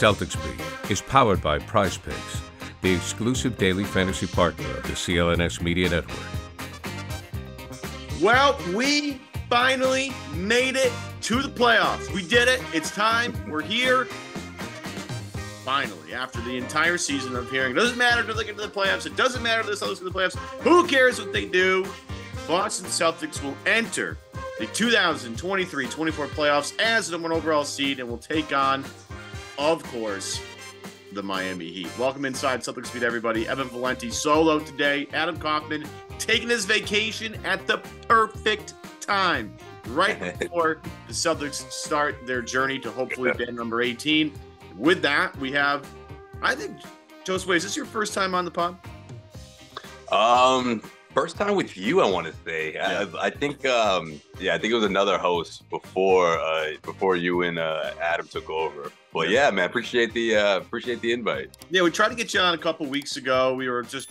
Celtics Beat is powered by Prize Picks, the exclusive daily fantasy partner of the CLNS Media Network. Well, we finally made it to the playoffs. We did it. It's time. We're here. Finally, after the entire season of hearing, it doesn't matter if they get to the playoffs. It doesn't matter if the Celtics get to the playoffs. Who cares what they do? Boston Celtics will enter the 2023-24 playoffs as the number one overall seed and will take on, of course, the Miami Heat. Welcome inside Celtics Beat, everybody. Evan Valenti solo today. Adam Kaufman taking his vacation at the perfect time, right before the Celtics start their journey to hopefully ban number 18. With that, we have, I think, Josue, is this your first time on the pod? First time with you, I want to say. Yeah. I think it was another host before you and Adam took over. But yeah, man, appreciate the invite. Yeah, we tried to get you on a couple weeks ago. We were just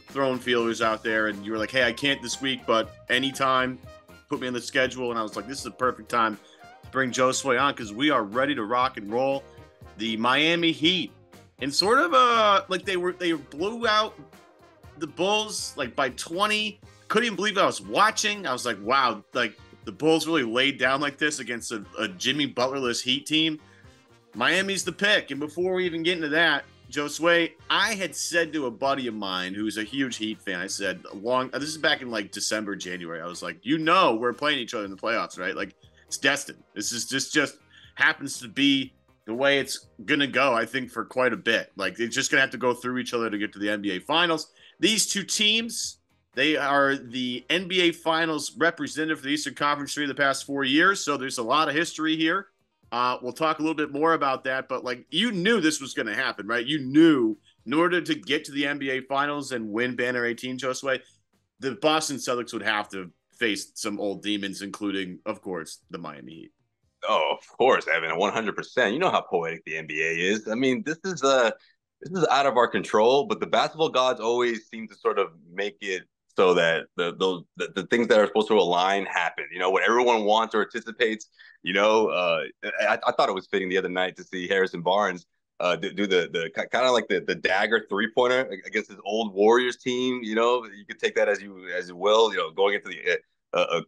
throwing feelers out there, and you were like, "Hey, I can't this week, but anytime, put me on the schedule." And I was like, "This is the perfect time to bring Josue on because we are ready to rock and roll." The Miami Heat, and sort of like they blew out the Bulls like by 20. Couldn't even believe I was watching. I was like, wow, like the Bulls really laid down like this against a Jimmy Butler-less Heat team. Miami's the pick. And before we even get into that, Josue, I had said to a buddy of mine who's a huge Heat fan, I said, this is back in like December, January. I was like, we're playing each other in the playoffs, right? Like it's destined. This is just happens to be the way it's going to go, I think, for quite a bit. Like, they're just going to have to go through each other to get to the NBA Finals. These two teams, they are the NBA Finals representative for the Eastern Conference for the past 4 years, so there's a lot of history here. We'll talk a little bit more about that, but, like, you knew this was going to happen, right? You knew in order to get to the NBA Finals and win Banner 18, Josue, the Boston Celtics would have to face some old demons, including, of course, the Miami Heat. Oh, of course, Evan, 100%. You know how poetic the NBA is. I mean, this is out of our control, but the basketball gods always seem to sort of make it so that the things that are supposed to align happen. What everyone wants or anticipates. I thought it was fitting the other night to see Harrison Barnes do the kind of like the dagger 3-pointer against his old Warriors team. You could take that as you will. Going into the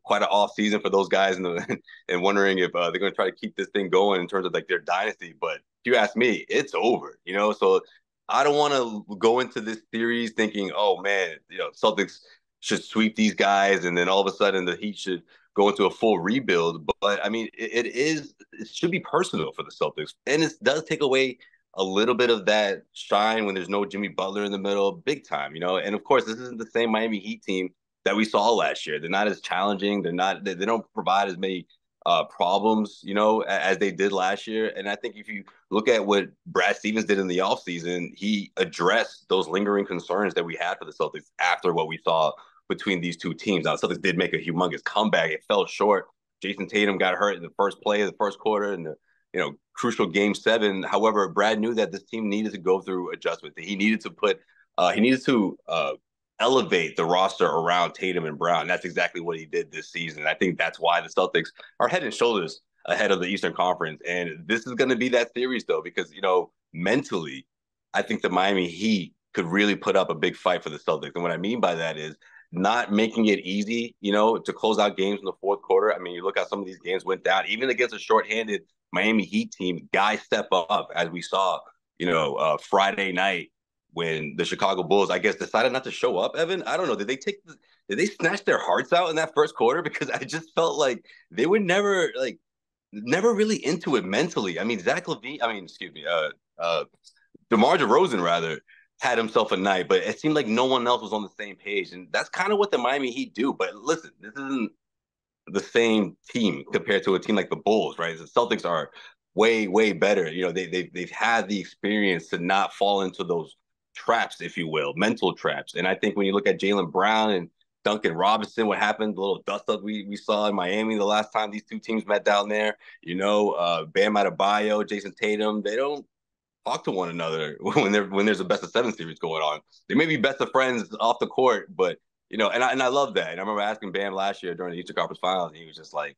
quite an off season for those guys and wondering if they're going to try to keep this thing going in terms of like their dynasty. But if you ask me, it's over, so I don't want to go into this series thinking, oh man, Celtics should sweep these guys. And then all of a sudden the Heat should go into a full rebuild. But I mean, it should be personal for the Celtics. And it does take away a little bit of that shine when there's no Jimmy Butler in the middle, big time, and of course, this isn't the same Miami Heat team that we saw last year. They're not as challenging. They don't provide as many problems, as they did last year. And I think if you look at what Brad Stevens did in the offseason, he addressed those lingering concerns that we had for the Celtics after what we saw between these two teams. Now, the Celtics did make a humongous comeback. It fell short. Jason Tatum got hurt in the first play of the first quarter in the crucial Game 7. However, Brad knew that this team needed to go through adjustments. He needed to elevate the roster around Tatum and Brown. That's exactly what he did this season. I think that's why the Celtics are head and shoulders ahead of the Eastern Conference. And this is going to be that series, though, because, mentally, I think the Miami Heat could really put up a big fight for the Celtics. And what I mean by that is not making it easy, to close out games in the fourth quarter. I mean, you look how some of these games went down, even against a shorthanded Miami Heat team, guys step up, as we saw, Friday night, when the Chicago Bulls, I guess, decided not to show up, Evan. I don't know. Did they snatch their hearts out in that first quarter? Because I just felt like they were never really into it mentally. I mean, DeMar DeRozan, rather, had himself a night, but it seemed like no one else was on the same page. And that's kind of what the Miami Heat do. But listen, this isn't the same team compared to a team like the Bulls, right? The Celtics are way, way better. They've had the experience to not fall into those traps, if you will, mental traps. And I think when you look at Jaylen Brown and Duncan Robinson, what happened, the little dust up we saw in Miami the last time these two teams met down there, Bam Adebayo, Jason Tatum, they don't talk to one another when there's a best of 7 series going on. They may be best of friends off the court, but and I love that. And I remember asking Bam last year during the Eastern Conference Finals, and he was just like,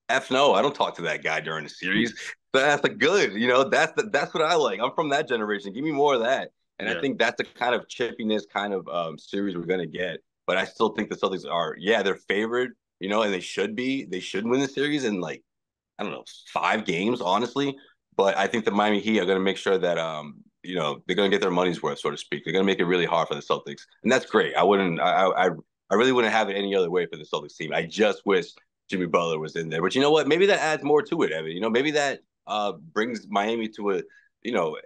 F no, I don't talk to that guy during the series. That's a good, that's what I like. I'm from that generation. Give me more of that. And I Yeah. think that's the kind of chippiness kind of series we're gonna get. But I still think the Celtics are, yeah, they're favored, and they should be. They should win the series in like, I don't know, 5 games, honestly. But I think the Miami Heat are gonna make sure that they're gonna get their money's worth, so to speak. They're gonna make it really hard for the Celtics. And that's great. I really wouldn't have it any other way for the Celtics team. I just wish Jimmy Butler was in there. But you know what? Maybe that adds more to it, Evan. Maybe that brings Miami to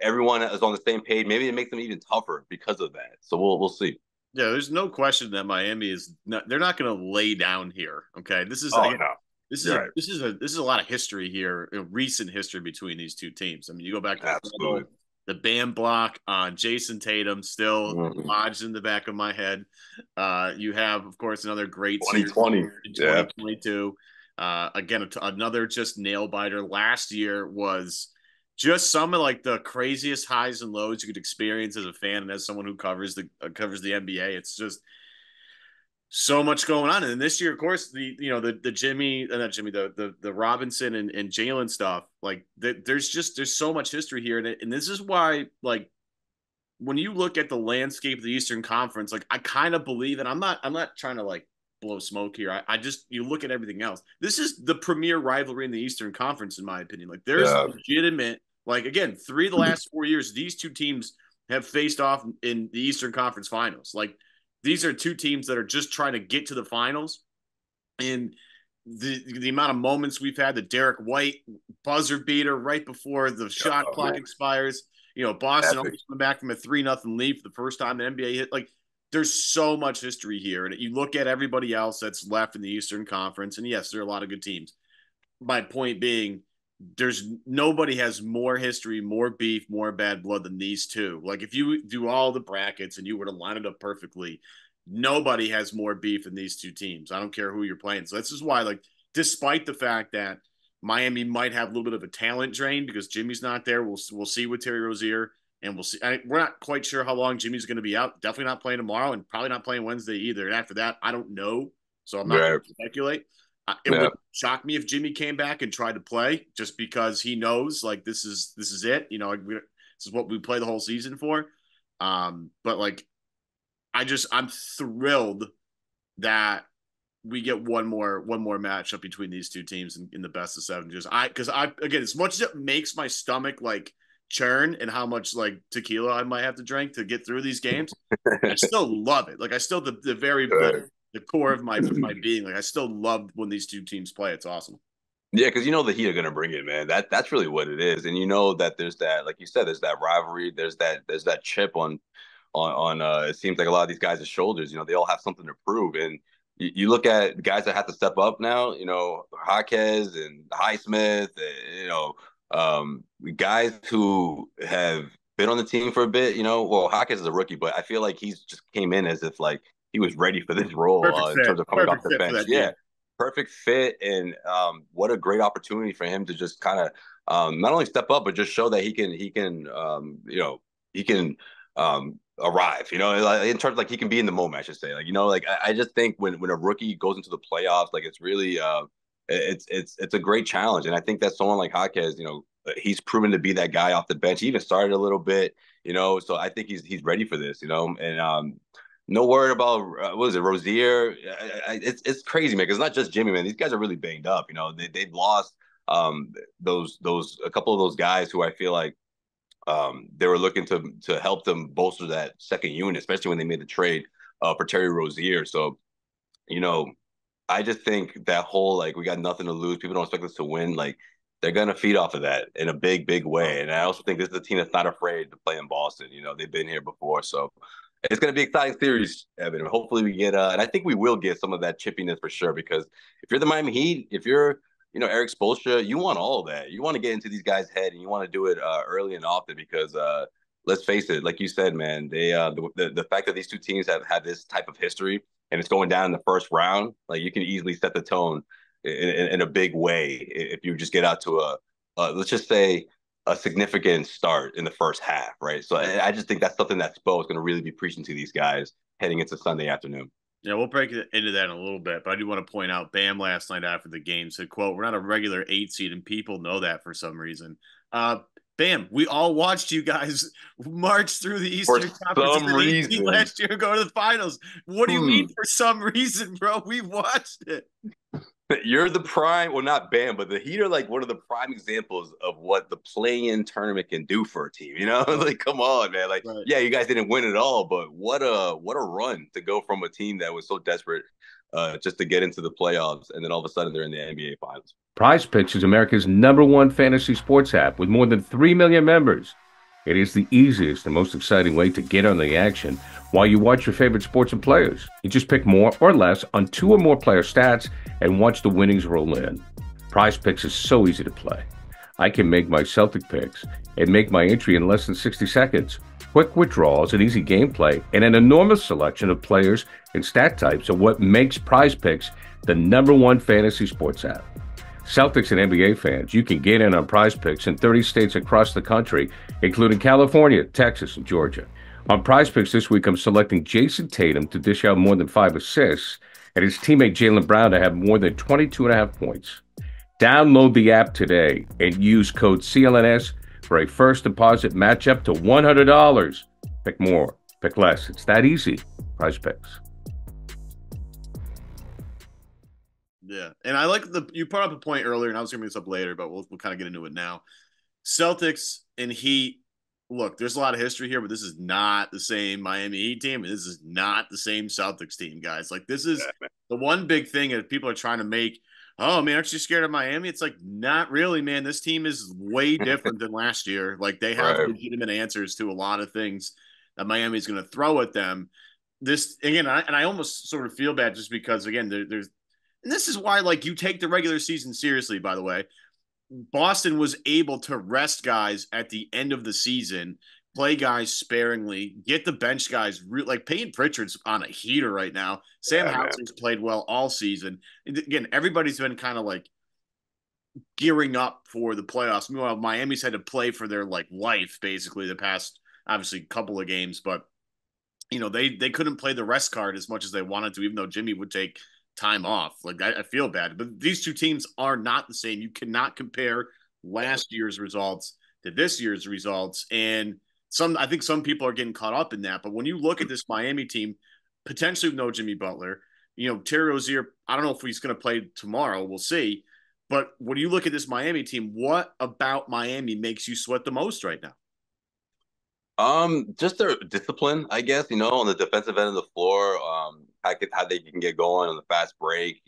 everyone is on the same page. Maybe it makes them even tougher because of that. So we'll see. Yeah, there's no question that Miami is not, they're not going to lay down here. Okay. This is, Oh again, no, you're right. this is a lot of history here, recent history between these two teams. I mean, you go back to the Absolutely. bubble, the band block on Jason Tatum still Mhm. lodged in the back of my head. You have, of course, another great series 2020. in Yeah. 2022. Again, another just nail biter. Last year was just some of like the craziest highs and lows you could experience as a fan and as someone who covers the NBA. It's just so much going on. And this year, of course, the Jimmy, not Jimmy, the Robinson and Jalen stuff. Like there's so much history here, and this is why like when you look at the landscape of the Eastern Conference, like I kind of believe, and I'm not trying to like blow smoke here. I just you look at everything else. This is the premier rivalry in the Eastern Conference, in my opinion. Like there's Yeah. legitimate, like again, 3 of the last 4 years, these two teams have faced off in the Eastern Conference Finals. Like these are two teams that are just trying to get to the finals, and the amount of moments we've had, the Derek White buzzer beater right before the shot Oh, clock man. expires. Boston Epic. almost coming back from a 3-0 lead for the first time in NBA hit. Like, there's so much history here, and you look at everybody else that's left in the Eastern Conference, and yes, there are a lot of good teams. My point being, there's nobody has more history, more beef, more bad blood than these two. Like if you do all the brackets and you were to line it up perfectly, nobody has more beef than these two teams. I don't care who you're playing. So this is why, like, despite the fact that Miami might have a little bit of a talent drain because Jimmy's not there, we'll see with Terry Rozier, and we'll see. We're not quite sure how long Jimmy's going to be out. Definitely not playing tomorrow, and probably not playing Wednesday either. And after that, I don't know. So I'm not going Right. to speculate. It Yeah. would shock me if Jimmy came back and tried to play just because he knows like this is it. This is what we play the whole season for. But like I'm thrilled that we get one more matchup between these two teams in the best of 7. Because I again, as much as it makes my stomach like churn and how much like tequila I might have to drink to get through these games, I still love it. Like I still the very Right. the core of my being. Like I still love when these two teams play. It's awesome. Yeah, because the Heat are gonna bring it, man. That's really what it is, and that there's that, like you said, there's that rivalry, there's that chip on it seems like a lot of these guys' shoulders. They all have something to prove, and you look at guys that have to step up now. Jaquez and Highsmith, guys who have been on the team for a bit. Well, Jaquez is a rookie, but I feel like he's just came in as if like he was ready for this role Perfect in fit. terms of coming off Perfect the fit for bench. that Yeah, team. perfect fit, and what a great opportunity for him to just kind of not only step up but just show that he can arrive. Like, in terms like he can be in the moment. I should say, like I just think when a rookie goes into the playoffs, like it's really it's a great challenge, and I think that someone like Jaquez, he's proven to be that guy off the bench. He even started a little bit, so I think he's ready for this, and no word about what is it, Rozier? It's crazy, man. Because it's not just Jimmy, man. These guys are really banged up. They've lost those a couple of those guys who I feel like they were looking to help them bolster that second unit, especially when they made the trade for Terry Rozier. So you know, I just think that whole like we got nothing to lose. People don't expect us to win. Like they're gonna feed off of that in a big, big way. And I also think this is a team that's not afraid to play in Boston. They've been here before, so it's gonna be an exciting series, Evan. Hopefully we get and I think we will get some of that chippiness for sure. Because if you're the Miami Heat, if you're Eric Spoelstra, you want all of that. You want to get into these guys' head, and you want to do it early and often because let's face it, like you said, man, they the fact that these two teams have had this type of history and it's going down in the first round, like you can easily set the tone in a big way if you just get out to let's just say a significant start in the first half, right? So I just think that's something that Spo is going to really be preaching to these guys heading into Sunday afternoon. Yeah, we'll break into that in a little bit, but I do want to point out Bam last night after the game said, "quote We're not a regular 8 seed, and people know that for some reason." Uh, Bam, we all watched you guys march through the For Eastern Conference as some an 8 seed reason, last year and go to the finals. What do you mean hmm, for some reason, bro? We watched it. you're the prime, well, not Bam, but the Heat are like one of the prime examples of what the play-in tournament can do for a team. You know, Right, like come on, man. Like, right. yeah, you guys didn't win it all, but what a run to go from a team that was so desperate just to get into the playoffs, and then all of a sudden they're in the NBA Finals. Prize Picks is America's #1 fantasy sports app with more than 3 million members. It is the easiest and most exciting way to get on the action while you watch your favorite sports and players. You just pick more or less on 2 or more player stats and watch the winnings roll in. Prize Picks is so easy to play. I can make my Celtic picks and make my entry in less than 60 seconds. Quick withdrawals and easy gameplay and an enormous selection of players and stat types are what makes Prize Picks the #1 fantasy sports app. Celtics and NBA fans, you can get in on Prize Picks in 30 states across the country, including California, Texas, and Georgia. On Prize Picks this week, I'm selecting Jason Tatum to dish out more than 5 assists and his teammate Jaylen Brown to have more than 22.5 points. Download the app today and use code CLNS for a first deposit match up to $100. Pick more, pick less. It's that easy. Prize Picks. Yeah, and I like you brought up a point earlier, and I was going to bring this up later, but we'll kind of get into it now. Celtics and Heat. Look, there's a lot of history here, but this is not the same Miami Heat team. This is not the same Celtics team, guys. Like this is the one big thing that people are trying to make. Oh man, aren't you scared of Miami? It's like not really, man. This team is way different than last year. Like they have Right. legitimate answers to a lot of things that Miami is going to throw at them. This again, I almost sort of feel bad just because again, there's and this is why like you take the regular season seriously. By the way, Boston was able to rest guys at the end of the season, play guys sparingly, get the bench guys like Payton Pritchard's on a heater right now. Sam Yeah, man. Hauser's played well all season. And again, everybody's been kind of like gearing up for the playoffs. Meanwhile, Miami's had to play for their like life basically the past obviously couple of games, but they couldn't play the rest card as much as they wanted to, even though Jimmy would take time off. Like I feel bad, but these two teams are not the same. You cannot compare last year's results to this year's results, and I think some people are getting caught up in that. But when you look at this Miami team, potentially with no Jimmy Butler, Terry Rozier, I don't know if he's going to play tomorrow. We'll see. But when you look at this Miami team, what about Miami makes you sweat the most right now? Just their discipline, I guess, on the defensive end of the floor, how they can get going on the fast break,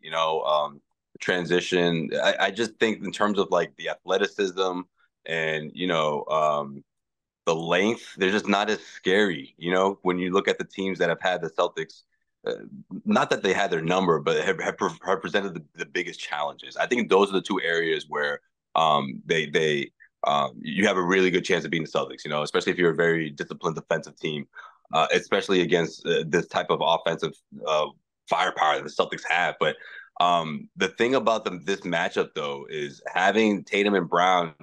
transition. I just think in terms of like the athleticism and, the length, they're just not as scary, when you look at the teams that have had the Celtics, not that they had their number, but have presented the biggest challenges. I think those are the two areas where you have a really good chance of beating the Celtics, especially if you're a very disciplined defensive team, especially against this type of offensive firepower that the Celtics have. But the thing about this matchup, though, is having Tatum and Brown,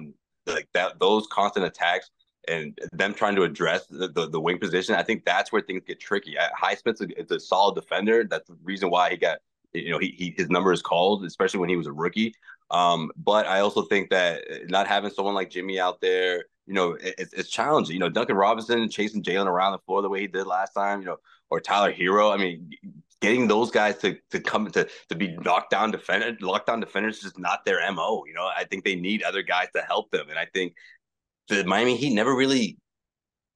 like that, those constant attacks and them trying to address the wing position, I think that's where things get tricky. Highsmith's is a solid defender. That's the reason why he got, his number is called, especially when he was a rookie. But I also think that not having someone like Jimmy out there, it's challenging. Duncan Robinson chasing Jaylen around the floor the way he did last time, or Tyler Hero. I mean, getting those guys to come to be lockdown defenders is just not their MO. I think they need other guys to help them. And I think the Miami Heat never really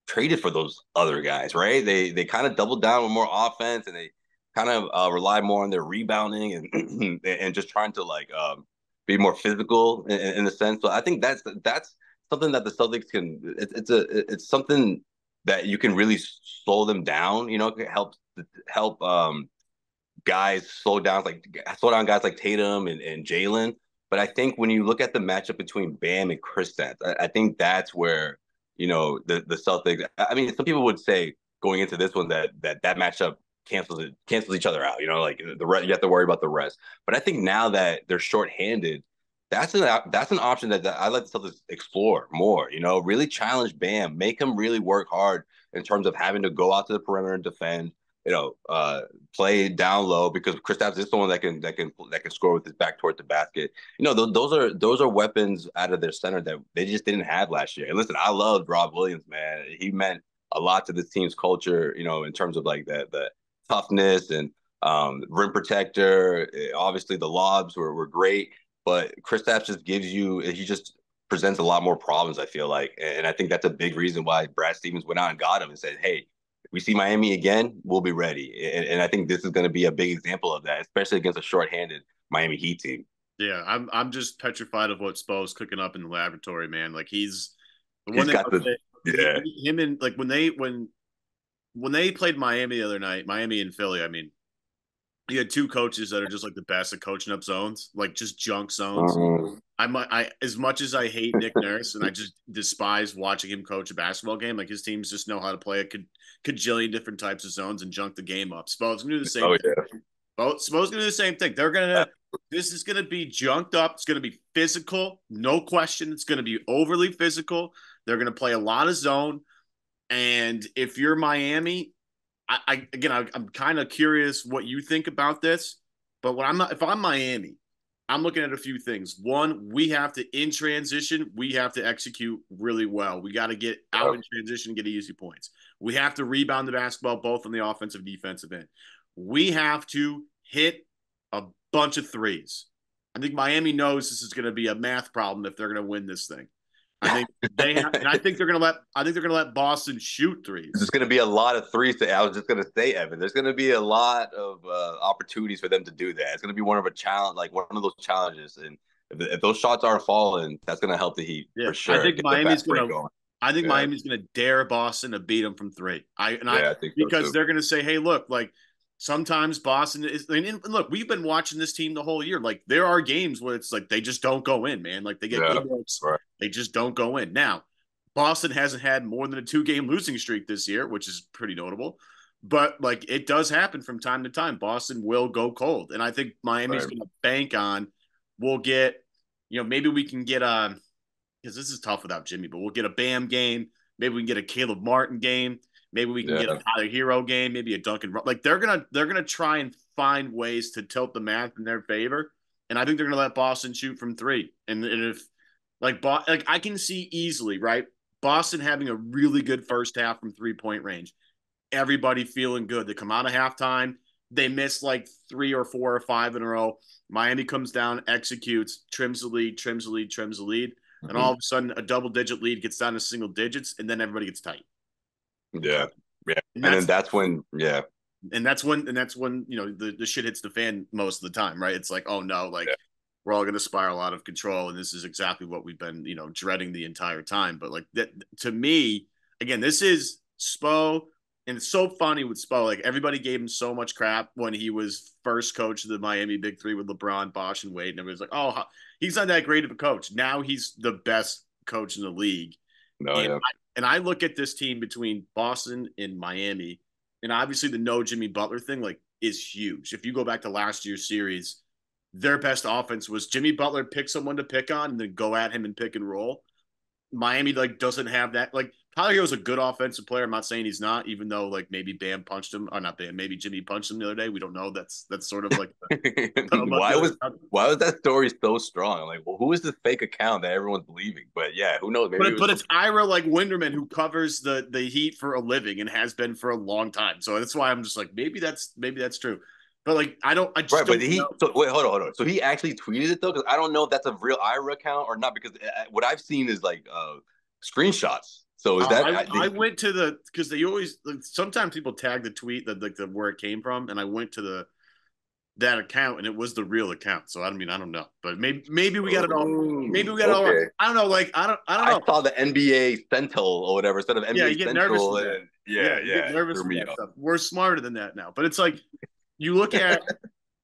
traded for those other guys, right? They kind of doubled down with more offense and they kind of rely more on their rebounding and and just trying to like be more physical in a sense. So I think that's something that the Celtics can. It's something that you can really slow them down. It can help guys slow down guys like Tatum and Jaylen. But I think when you look at the matchup between Bam and Kristaps, I think that's where the Celtics. I mean, some people would say going into this one that matchup cancels each other out. Like the rest, you have to worry about the rest. But I think now that they're shorthanded, that's an option that I like the Celtics explore more. Really challenge Bam, make him really work hard in terms of having to go out to the perimeter and defend. play down low because Kristaps is someone that can score with his back towards the basket. Those are weapons out of their center that they just didn't have last year. And listen, I loved Rob Williams, man. He meant a lot to this team's culture, in terms of like the toughness and rim protector. Obviously, the lobs were great, but Kristaps he just presents a lot more problems, I feel like. And I think that's a big reason why Brad Stevens went out and got him and said, hey, if we see Miami again, we'll be ready. And I think this is going to be a big example of that, especially against a shorthanded Miami Heat team. Yeah, I'm just petrified of what Spo's cooking up in the laboratory, man. Like he's the He's one thing got the yeah. him and like when they played Miami the other night, Miami and Philly, I mean, you had two coaches that are just like the best at coaching up zones, like just junk zones. I as much as I hate Nick Nurse and I just despise watching him coach a basketball game, like his teams just know how to play a cajillion different types of zones and junk the game up. Spo's gonna do the same thing. Yeah. Spo's gonna do the same thing. This is gonna be junked up. It's gonna be physical, no question. It's gonna be overly physical. They're gonna play a lot of zone. And if you're Miami, I'm kind of curious what you think about this. But if I'm Miami, I'm looking at a few things. One, we have to in transition, we have to execute really well. We got to get out in transition and get easy points. We have to rebound the basketball both on the offensive and defensive end. We have to hit a bunch of threes. I think Miami knows this is going to be a math problem if they're going to win this thing. I think they're gonna let Boston shoot threes. There's going to be a lot of threes. I was just going to say, Evan, there's going to be a lot of opportunities for them to do that. It's going to be one of those challenges, and if those shots aren't falling, that's going to help the Heat for sure. I think Miami's gonna dare Boston to beat them from three. I think because they're gonna say, hey, look, like sometimes Boston is. And look, we've been watching this team the whole year. Like there are games where it's like they just don't go in, man. Like they get good looks, they just don't go in. Now, Boston hasn't had more than a 2-game losing streak this year, which is pretty notable. But like it does happen from time to time. Boston will go cold, and I think Miami's going to bank on. We'll get, maybe we can get because this is tough without Jimmy, but we'll get a Bam game. Maybe we can get a Caleb Martin game. Maybe we can get a Tyler Hero game, maybe a Duncan. Like they're gonna try and find ways to tilt the math in their favor, and I think they're gonna let Boston shoot from three. And if like I can see easily, right, Boston having a really good first half from 3-point range, everybody feeling good. They come out of halftime, they miss like 3 or 4 or 5 in a row. Miami comes down, executes, trims the lead, and all of a sudden a double-digit lead gets down to single digits, and then everybody gets tight. Yeah. And then that's when the shit hits the fan most of the time, right? It's like, oh no, like we're all going to spiral out of control, and this is exactly what we've been, dreading the entire time. But like that, to me, again, this is Spo, and it's so funny with Spo. Like everybody gave him so much crap when he was first coach of the Miami Big Three with LeBron, Bosh, and Wade, and everybody's like, oh, he's not that great of a coach. Now he's the best coach in the league. And I look at this team between Boston and Miami, and obviously the no Jimmy Butler thing like is huge. If you go back to last year's series, their best offense was Jimmy Butler pick someone to pick on and then go at him and pick and roll. Miami like doesn't have that. Like Tyler Hero's a good offensive player. I'm not saying he's not, even though like maybe Bam punched him, or not Bam, maybe Jimmy punched him the other day. We don't know. That's sort of like why was that story so strong? I'm like, well, who is this fake account that everyone's believing? But yeah, who knows? Maybe but it's Ira like Winderman who covers the Heat for a living and has been for a long time. So that's why I'm just like, maybe that's true. But like, I just don't know. So wait, hold on. So he actually tweeted it though, because I don't know if that's a real Ira account or not. Because what I've seen is like screenshots. So is that? I went to because they always sometimes people tag the tweet that like where it came from, and I went to that account and it was the real account. So I don't know, but maybe we got it all. Maybe we got it all right. I don't know. Like I don't know. I saw the NBA Sentinel or whatever instead of NBA you get Central. Nervous you get nervous with that stuff. We're smarter than that now. But it's like you look at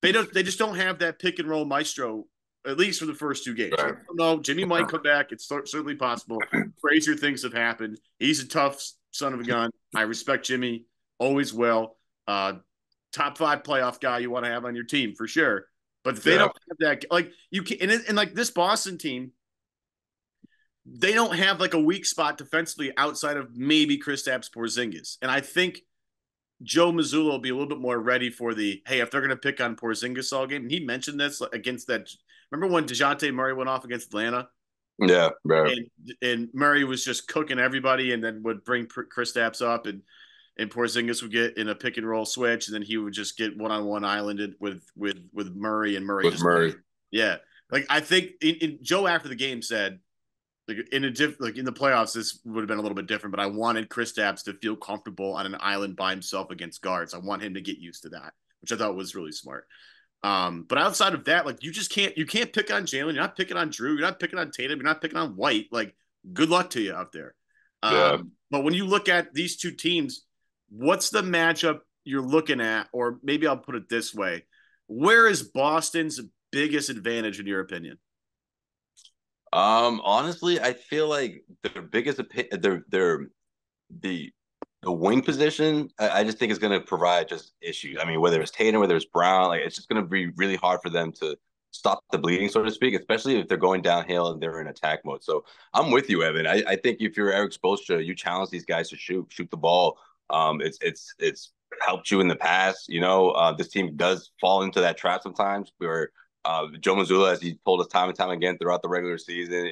they just don't have that pick and roll maestro, at least for the first 2 games. Right. I don't know. Jimmy might come back. It's certainly possible. Crazier things have happened. He's a tough son of a gun. I respect Jimmy. Always will. Top 5 playoff guy you want to have on your team for sure. But if they don't have that, like you can, and like this Boston team, they don't have like a weak spot defensively outside of maybe Kristaps Porzingis. And I think Joe Mazzulla will be a little bit more ready for the, hey, if they're going to pick on Porzingis all game. And he mentioned this against that. Remember when DeJounte Murray went off against Atlanta? Yeah, bro. And Murray was just cooking everybody and then would bring Kristaps up and Porzingis would get in a pick and roll switch and then he would just get one-on-one islanded with Murray and Murray With just Murray. yeah. Like I think Joe after the game said like in the playoffs this would have been a little bit different, but I wanted Kristaps to feel comfortable on an island by himself against guards. I want him to get used to that, which I thought was really smart. But outside of that, like you can't pick on Jalen. You're not picking on Drew. You're not picking on Tatum. You're not picking on White. Like, good luck to you out there. Yeah. But when you look at these two teams, what's the matchup you're looking at? Or maybe I'll put it this way: where is Boston's biggest advantage in your opinion? Honestly, I feel like their biggest their the wing position, I just think is going to provide just issues. I mean, whether it's Tatum, whether it's Brown, like it's just going to be really hard for them to stop the bleeding, so to speak, especially if they're going downhill and they're in attack mode. So I'm with you, Evan. I think if you're Eric Spoelstra, you challenge these guys to shoot the ball. It's helped you in the past. This team does fall into that trap sometimes where Joe Mazzulla, as he told us time and time again throughout the regular season,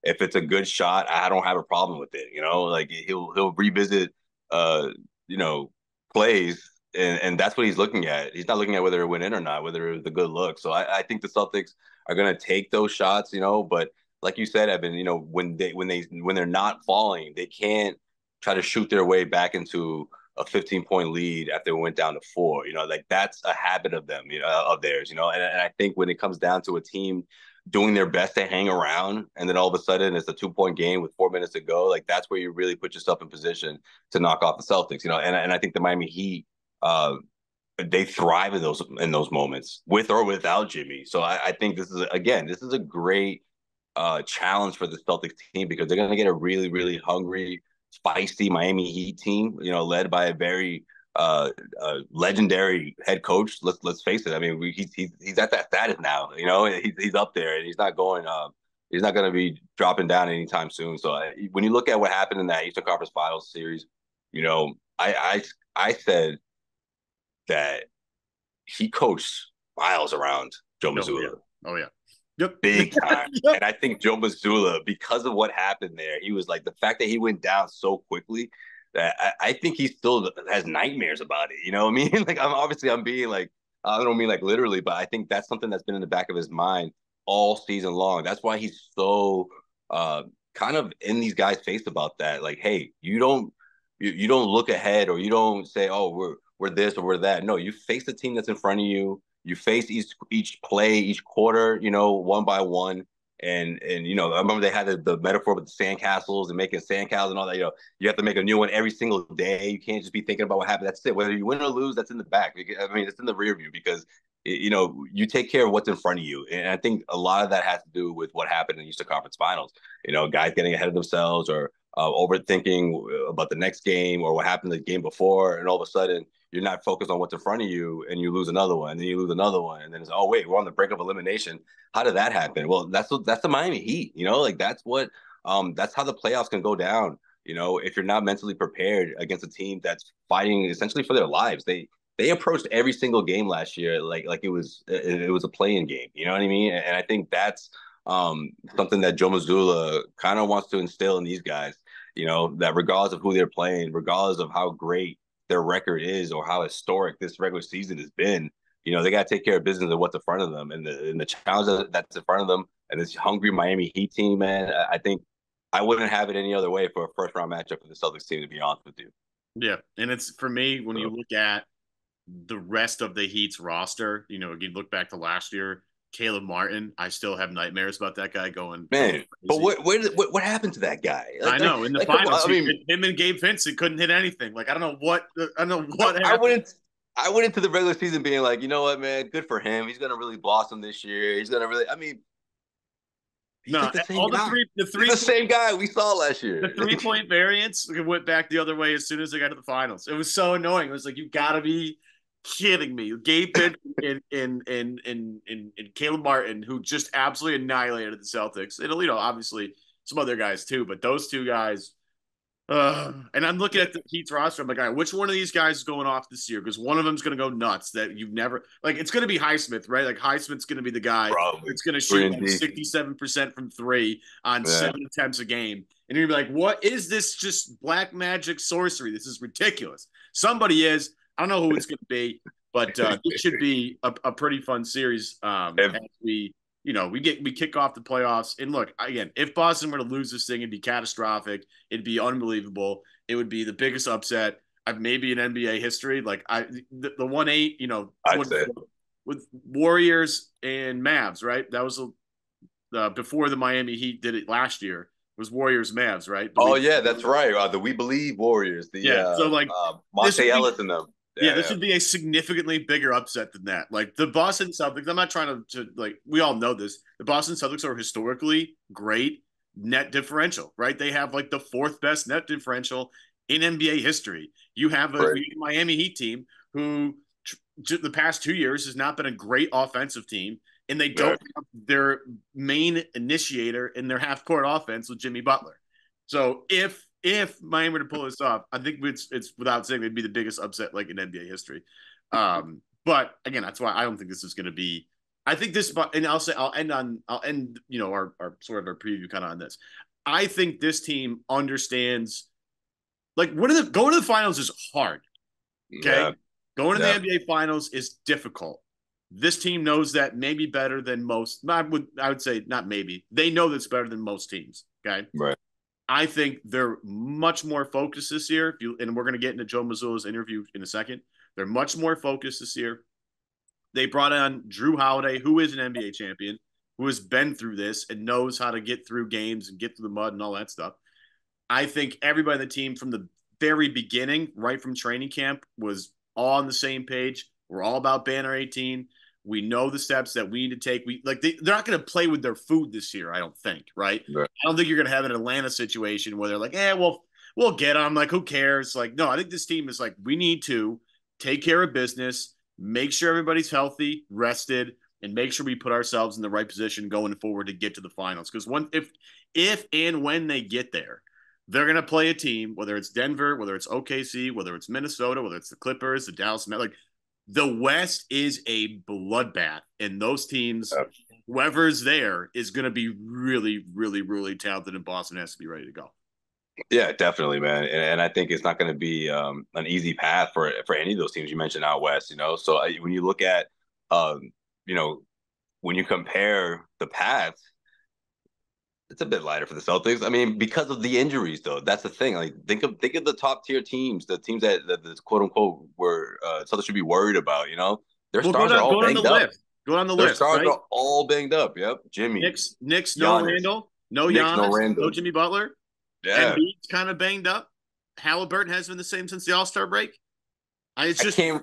if it's a good shot, I don't have a problem with it. Like he'll revisit uh, you know, plays, and that's what he's looking at. He's not looking at whether it went in or not, whether it was a good look. So I think the Celtics are going to take those shots, but like you said, Evan, when they're not falling, they can't try to shoot their way back into a 15-point lead after it went down to 4. Like that's a habit of them, of theirs, and I think when it comes down to a team doing their best to hang around, and then all of a sudden it's a 2-point game with 4 minutes to go. Like that's where you really put yourself in position to knock off the Celtics. And I think the Miami Heat, they thrive in those moments with or without Jimmy. So I think this is a great challenge for the Celtics team because they're going to get a really really hungry, feisty Miami Heat team. Led by a very legendary head coach. Let's face it. I mean, he's at that status now. He's up there, and he's not going. He's not going to be dropping down anytime soon. So when you look at what happened in that Eastern Conference Finals series, I said that he coached miles around Joe Mazzulla. Oh yeah. Yep. Big time. Yep. And I think Joe Mazzulla, because of what happened there, he was like the fact that he went down so quickly that I think he still has nightmares about it. You know what I mean? Like I'm being like, I don't mean like literally, but I think that's something that's been in the back of his mind all season long. That's why he's so kind of in these guys' face about that. Like, hey, you don't look ahead or you don't say, oh, we're this or we're that. No, you face the team that's in front of you. You face each play, each quarter, one by one. And I remember they had the metaphor with the sandcastles and making sandcastles and all that. You have to make a new one every single day. You can't just be thinking about what happened. That's it. Whether you win or lose, that's in the back. I mean, it's in the rear view because you take care of what's in front of you. And I think a lot of that has to do with what happened in the Eastern Conference Finals. Guys getting ahead of themselves or overthinking about the next game or what happened the game before, and all of a sudden you're not focused on what's in front of you, and you lose another one, and then you lose another one, and then it's wait, we're on the brink of elimination. How did that happen? Well, that's the Miami Heat. Like that's how the playoffs can go down. If you're not mentally prepared against a team that's fighting essentially for their lives, they approached every single game last year like it was a playing game. You know what I mean? And I think that's something that Joe Mazzulla kind of wants to instill in these guys. That regardless of who they're playing, regardless of how great their record is or how historic this regular season has been, they got to take care of business of what's in front of them and the challenge that's in front of them. And this hungry Miami Heat team, man, I think I wouldn't have it any other way for a first round matchup for the Celtics team, to be honest with you. Yeah. And it's for me, when you look at the rest of the Heat's roster, you look back to last year, Caleb Martin, I still have nightmares about that guy going. Man, but what happened to that guy? Like, I know in the finals, him and Gabe Vincent couldn't hit anything. Like I don't know what happened. I went into the regular season being like, you know what, man, good for him. He's gonna really blossom this year. He's gonna really. I mean, he's like the same guy we saw last year. The 3-point variance went back the other way as soon as they got to the finals. It was so annoying. It was like, you gotta be kidding me. Gabe and Caleb Martin, who just absolutely annihilated the Celtics. And obviously some other guys too, but those two guys, And I'm looking at the Heat's roster. I'm like, all right, which one of these guys is going off this year? Because one of them's going to go nuts that you've never like. It's going to be Highsmith, right? Like Highsmith's going to be the guy Probably that's going to three shoot and like D. 67% from three on Yeah, 7 attempts a game, and you're gonna be like, what is this? Just black magic sorcery? This is ridiculous. Somebody is. I don't know who it's going to be, but it should be a pretty fun series. if As we kick off the playoffs. And look, again, if Boston were to lose this thing, it'd be catastrophic. It'd be unbelievable. It would be the biggest upset of maybe in NBA history. Like the 1-8, I'd say. with Warriors and Mavs, right? That was before the Miami Heat did it last year. It was Warriors Mavs, right? Oh yeah, that's right. The We Believe Warriors, the Yeah. So like this Monte would be Ellis and them. yeah, Yeah, this yeah, would be a significantly bigger upset than that. Like the Boston Celtics, I'm not trying to like we all know this. The Boston Celtics are historically great net differential, right? They have like the fourth best net differential in NBA history. You have a right, Miami Heat team who the past 2 years has not been a great offensive team, and they yeah, don't have their main initiator in their half court offense with Jimmy Butler. So if Miami were to pull this off, I think it's without saying it'd be the biggest upset like in NBA history. But again, that's why I don't think this is going to be. I think this, and I'll end our sort of our preview kind of on this. I think this team understands like going to the finals is hard. Okay, yeah, going to the yeah, NBA finals is difficult. This team knows that maybe better than most. I would say not maybe. They know that's better than most teams. Okay, right. I think they're much more focused this year. And we're going to get into Joe Mazzulla's interview in a second. They're much more focused this year. They brought on Drew Holiday, who is an NBA champion, who has been through this and knows how to get through games and get through the mud and all that stuff. I think everybody on the team from the very beginning, right from training camp, was all on the same page. We're all about Banner 18. We know the steps that we need to take. They're not going to play with their food this year, I don't think, right? Right. I don't think you're going to have an Atlanta situation where they're like, well, we'll get them. Like, who cares? Like, no, I think this team is like, we need to take care of business, make sure everybody's healthy, rested, and make sure we put ourselves in the right position going forward to get to the finals. Because if and when they get there, they're going to play a team, whether it's Denver, whether it's OKC, whether it's Minnesota, whether it's the Clippers, the Dallas, like the West is a bloodbath, and those teams, whoever's there, is going to be really, really, really talented, and Boston has to be ready to go. Yeah, definitely, man. And I think it's not going to be an easy path for any of those teams you mentioned out west. So when you look at, you know, when you compare the paths, it's a bit lighter for the Celtics. I mean, because of the injuries, though. That's the thing. Like, think of the top tier teams, the teams that the quote unquote were Celtics should be worried about. Their Well, go stars are down, all go down the banged up. list. Go on the Their list, stars right? are all banged up. Yep, Jimmy, Knicks, no Giannis, Randall, no Knicks, no Giannis, no Randall. Jimmy Butler. Yeah, Embiid's kind of banged up. Halliburton has been the same since the All-Star break. It's I just can't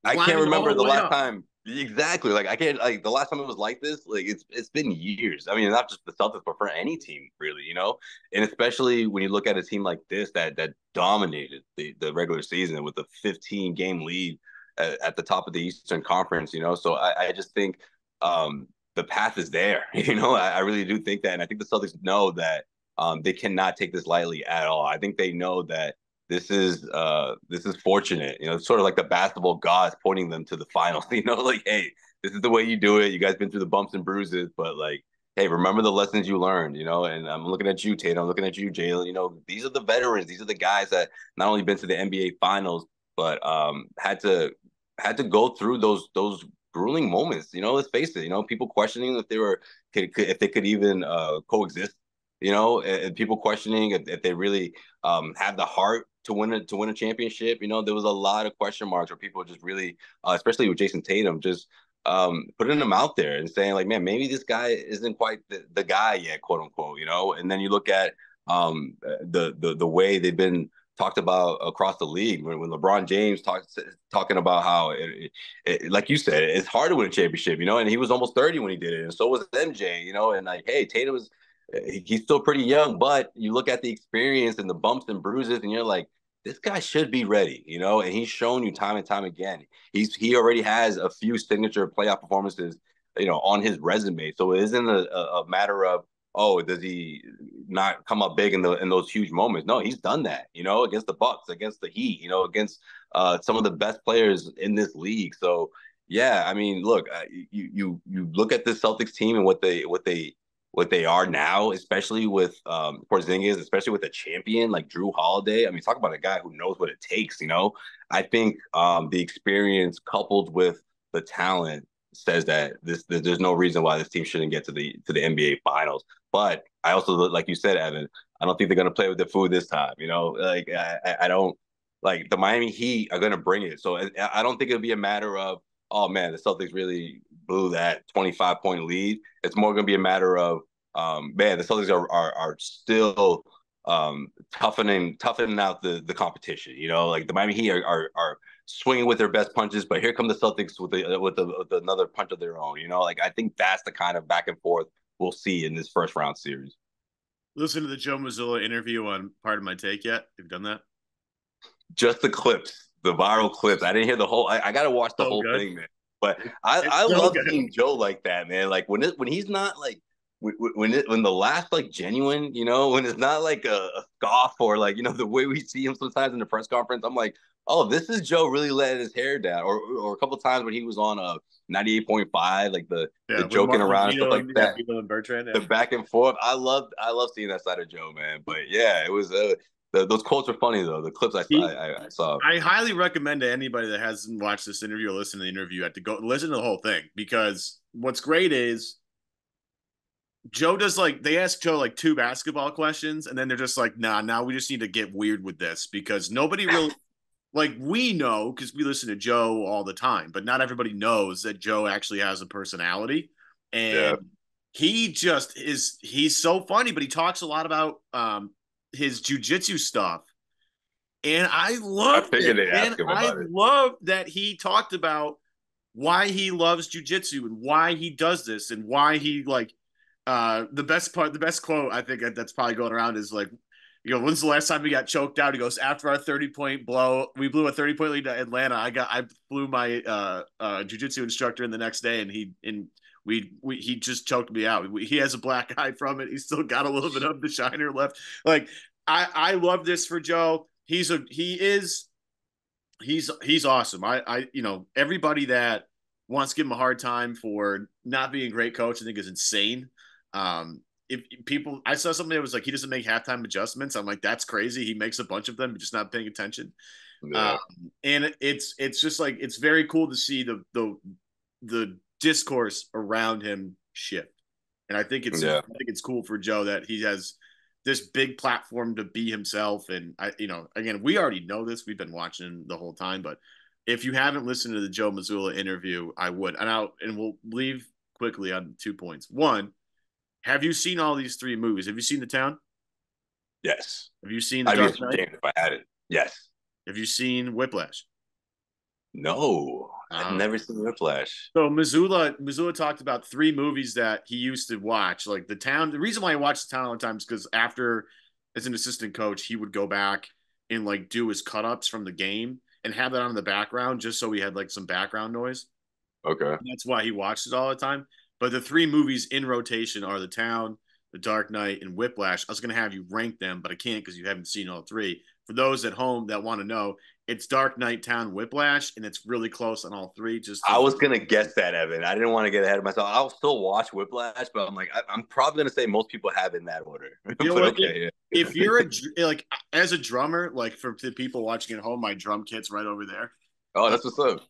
I can't lining all remember the the way last up. time exactly. Like I can't like the last time it was like this. Like it's been years. I mean, not just the Celtics, but for any team, really. And especially when you look at a team like this that dominated the regular season with a 15 game lead at the top of the Eastern Conference. So I just think the path is there. I really do think that, and I think the Celtics know that they cannot take this lightly at all. I think they know that this is fortunate. It's sort of like the basketball gods pointing them to the finals. Like, hey, this is the way you do it. You guys been through the bumps and bruises, but like, hey, remember the lessons you learned. And I'm looking at you, Tate. I'm looking at you, Jalen. These are the veterans. These are the guys that not only been to the NBA finals, but had to go through those grueling moments. Let's face it. People questioning if they could even coexist. And people questioning if they really have the heart to win a championship. There was a lot of question marks where people just really, especially with Jason Tatum, just putting him out there and saying like, man, maybe this guy isn't quite the guy yet, quote unquote. And then you look at the way they've been talked about across the league when LeBron James talking about how like you said, it's hard to win a championship, and he was almost 30 when he did it, and so was MJ, and like, hey, Tatum was he's still pretty young, but you look at the experience and the bumps and bruises, and you're like, this guy should be ready, and he's shown you time and time again. He already has a few signature playoff performances, on his resume. So it isn't a matter of, oh, does he not come up big in those huge moments? No, he's done that, against the Bucks, against the Heat, against some of the best players in this league. So yeah, I mean, look, you look at the Celtics team and what they are now, especially with Porzingis, especially with a champion like Drew Holiday. I mean, talk about a guy who knows what it takes. I think the experience coupled with the talent says that there's no reason why this team shouldn't get to the NBA Finals. But I also, like you said, Evan, I don't think they're gonna play with the food this time. Like I don't like the Miami Heat are gonna bring it. So I don't think it'll be a matter of, oh man, the Celtics really blew that 25-point lead. It's more gonna be a matter of man, the Celtics are still toughening out the competition. Like the Miami Heat are swinging with their best punches, but here come the Celtics with another punch of their own. Like I think that's the kind of back and forth we'll see in this first round series. Listen to the Joe Mazzulla interview on Part of My Take yet? Have you done that? Just the clips, the viral clips. I didn't hear the whole. I got to watch the whole thing, man. But I love seeing Joe like that, man. Like when he's not like when the last like genuine, when it's not like a scoff or like the way we see him sometimes in the press conference, I'm like, oh, this is Joe really letting his hair down. Or a couple times when he was on a 98.5, like the joking around and stuff like that. And Bertrand, the back and forth. I love seeing that side of Joe, man. But yeah, it was those quotes are funny though. The clips I saw. I highly recommend to anybody that hasn't watched this interview or listened to the interview to go listen to the whole thing, because what's great is Joe does they ask Joe like 2 basketball questions and then they're just like, nah, now we just need to get weird with this because nobody really we know because we listen to Joe all the time, but not everybody knows that Joe actually has a personality. And he just he's so funny, but he talks a lot about his jujitsu stuff. And I love it. And I love that he talked about why he loves jujitsu and why he does this and why he the best quote I think that's probably going around is like, when's the last time we got choked out? He goes, after our 30-point blow, we blew a 30-point lead to Atlanta. I flew my jiu-jitsu instructor in the next day, and he just choked me out. He has a black eye from it. He's still got a little bit of the shiner left. Like I love this for Joe. He's awesome. Everybody that wants to give him a hard time for not being a great coach, I think is insane. If people, I saw somebody that was like, he doesn't make halftime adjustments. I'm like, that's crazy. He makes a bunch of them, but just not paying attention. Yeah. And it's just like, it's very cool to see the discourse around him shift. And I think it's cool for Joe that he has this big platform to be himself. And again, we already know this. We've been watching the whole time, but if you haven't listened to the Joe Mazzulla interview, I would. And we'll leave quickly on 2 points. One, have you seen all these 3 movies? Have you seen The Town? Yes. Have you seen The Dark Knight? If I had it. Yes. Have you seen Whiplash? No, I've never seen Whiplash. So Mazzulla talked about 3 movies that he used to watch, like The Town. The reason why I watched The Town all the time is because after, as an assistant coach, he would go back and do his cut-ups from the game and have that on in the background just so we had some background noise. Okay. And that's why he watched it all the time. But the 3 movies in rotation are The Town, The Dark Knight, and Whiplash. I was going to have you rank them, but I can't because you haven't seen all 3. For those at home that want to know, it's Dark Knight, Town, Whiplash, and it's really close on all 3. I was going to guess that, Evan. I didn't want to get ahead of myself. I'll still watch Whiplash, but I'm like, I'm probably going to say most people have in that order. If you're as a drummer, for the people watching at home, my drum kit's right over there. Oh, that's what's up.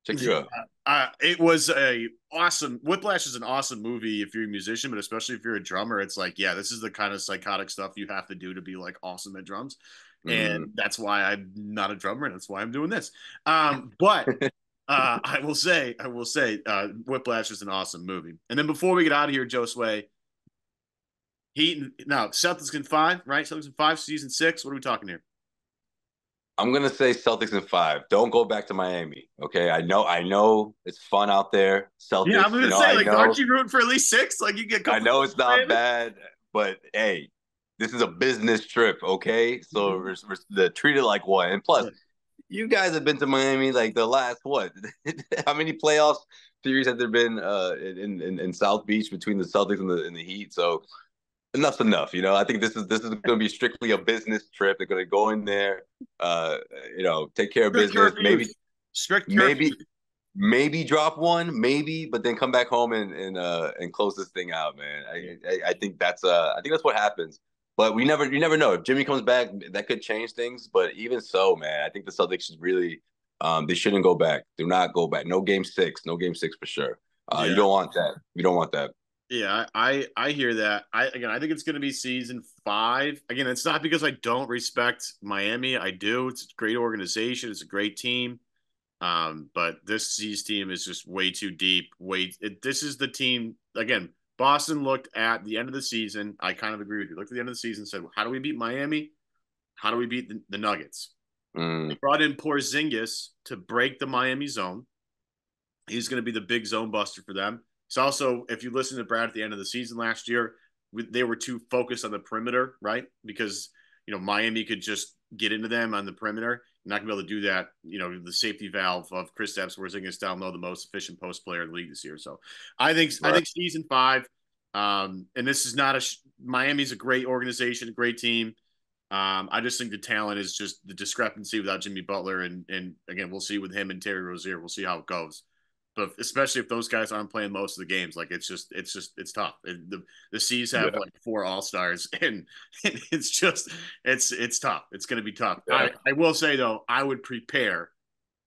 Check you out. It was Whiplash is an awesome movie if you're a musician, but especially if you're a drummer, it's this is the kind of psychotic stuff you have to do to be awesome at drums. And that's why I'm not a drummer, and that's why I'm doing this. But I will say, Whiplash is an awesome movie. And then before we get out of here, Josue, Celtics in 5, right? Celtics in 5, season 6. What are we talking here? I'm gonna say Celtics in 5. Don't go back to Miami. Okay, I know it's fun out there. Celtics. Yeah, I'm gonna say, aren't you rooting for at least 6? You get. I know it's not bad, but hey, this is a business trip. Okay, so we're treat it like one. And plus, you guys have been to Miami the last what? How many playoff series have there been in South Beach between the Celtics and the Heat? So enough's enough. I think this is going to be strictly a business trip. They're going to go in there, uh, take care of Strict business. curfew. Strict curfew. Maybe drop one, maybe, but then come back home and close this thing out, man. I think that's what happens. But you never know. If Jimmy comes back, that could change things. But even so, man, I think the Celtics should really, they shouldn't go back. Do not go back. No game six. No game six for sure. You don't want that. You don't want that. Yeah, I hear that. I think it's going to be season 5. Again, it's not because I don't respect Miami. I do. It's a great organization. It's a great team. But this C's team is just way too deep. This is the team. Again, Boston looked at the end of the season. I kind of agree with you. Looked at the end of the season and said, well, how do we beat Miami? How do we beat the Nuggets? They brought in Porzingis to break the Miami zone. He's going to be the big zone buster for them. It's also, if you listen to Brad at the end of the season last year, they were too focused on the perimeter, right? Because, Miami could just get into them on the perimeter. You're not going to be able to do that. The safety valve of Kristaps Porzingis down low, the most efficient post player in the league this year. So I think season 5, and this is not Miami's a great organization, a great team. I just think the talent is just the discrepancy without Jimmy Butler. And again, we'll see with him and Terry Rozier. We'll see how it goes. But especially if those guys aren't playing most of the games, like it's tough. The C's have like 4 All-Stars, and it's tough. It's going to be tough. Yeah. I will say though, I would prepare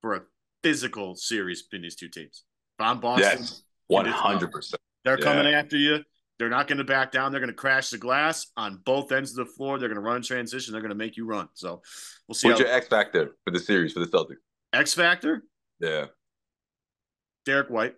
for a physical series between these two teams. If I'm Boston, yes, 100%. They're coming after you. They're not going to back down. They're going to crash the glass on both ends of the floor. They're going to run in transition. They're going to make you run. So we'll see. What's your X factor for the series for the Celtics? X factor? Yeah. Derek White.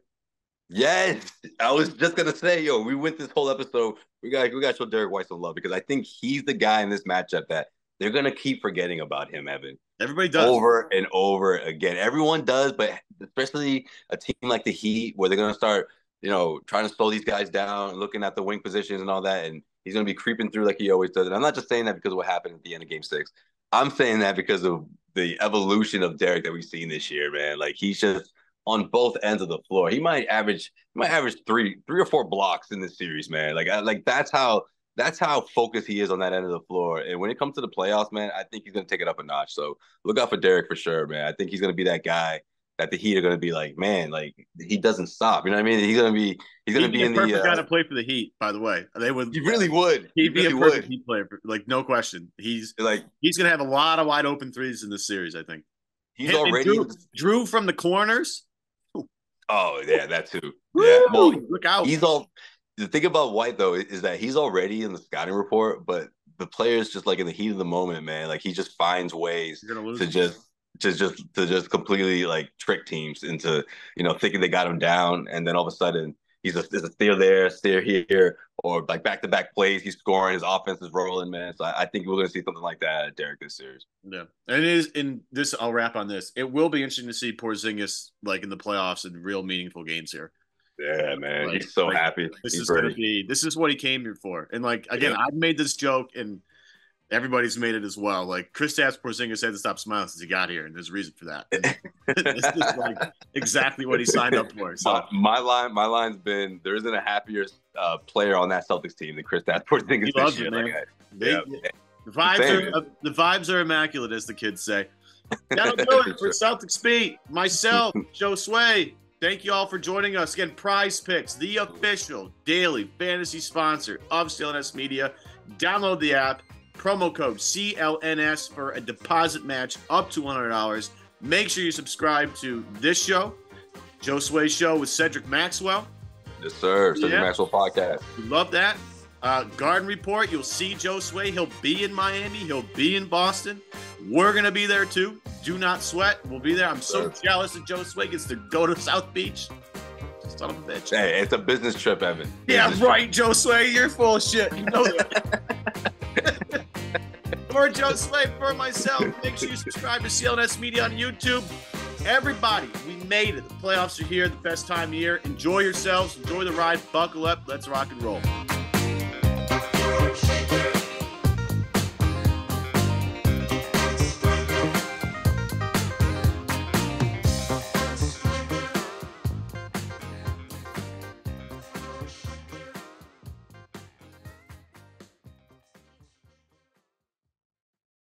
Yes, I was just gonna say, we went this whole episode. We got to show Derek White some love because I think he's the guy in this matchup that they're gonna keep forgetting about him, Evan. Everybody does over and over again. Everyone does, but especially a team like the Heat, where they're gonna start, trying to slow these guys down, looking at the wing positions and all that, and he's gonna be creeping through like he always does. And I'm not just saying that because of what happened at the end of Game 6. I'm saying that because of the evolution of Derek that we've seen this year, man. Like he's just on both ends of the floor. He might average 3 or 4 blocks in this series, man. Like that's how focused he is on that end of the floor. And when it comes to the playoffs, man, I think he's gonna take it up a notch. So look out for Derek for sure, man. I think he's gonna be that guy that the Heat are gonna be like, man, like he doesn't stop. You know what I mean? He's gonna be in the perfect guy to play for the Heat. By the way, they would. He really would. He'd be a perfect Heat player, like no question. He's gonna have a lot of wide open threes in this series. I think he's already Drew from the corners. Oh yeah, that too. Woo! Yeah, well, look out. The thing about White though is that he's already in the scouting report, but the players just like in the heat of the moment, man, like he just finds ways to just completely like trick teams into thinking they got him down, and then all of a sudden there's a steal there, steal here, or like back-to-back plays. He's scoring. His offense is rolling, man. So I think we're going to see something like that at Derek this series. Yeah, and it is in this. I'll wrap on this. It will be interesting to see Porzingis like in the playoffs in real meaningful games here. Yeah, man, he's so happy. This is what he came here for. And like again, I've made this joke and everybody's made it as well. Like Kristaps Porzingis had to stop smiling since he got here, and there's a reason for that. This is like exactly what he signed up for. So my line's been there isn't a happier player on that Celtics team than Kristaps Porzingis this year. The vibes are immaculate, as the kids say. That'll do it for Celtics Beat. Myself, Josue. Thank you all for joining us. Again, Prize Picks, the official daily fantasy sponsor of CLNS Media. Download the app. Promo code CLNS for a deposit match up to $100. Make sure you subscribe to this show, Josue's show with Cedric Maxwell. Yes, sir. Cedric Maxwell podcast. We love that. Garden Report, you'll see Josue. He'll be in Miami. He'll be in Boston. We're going to be there too. Do not sweat. We'll be there. I'm so jealous that Josue gets to go to South Beach. Son of a bitch. Hey, it's a business trip, Evan. Right, Josue. You're full of shit. You know that. For Josue, for myself, make sure you subscribe to CLNS Media on YouTube. Everybody, we made it. The playoffs are here, the best time of year. Enjoy yourselves. Enjoy the ride. Buckle up. Let's rock and roll.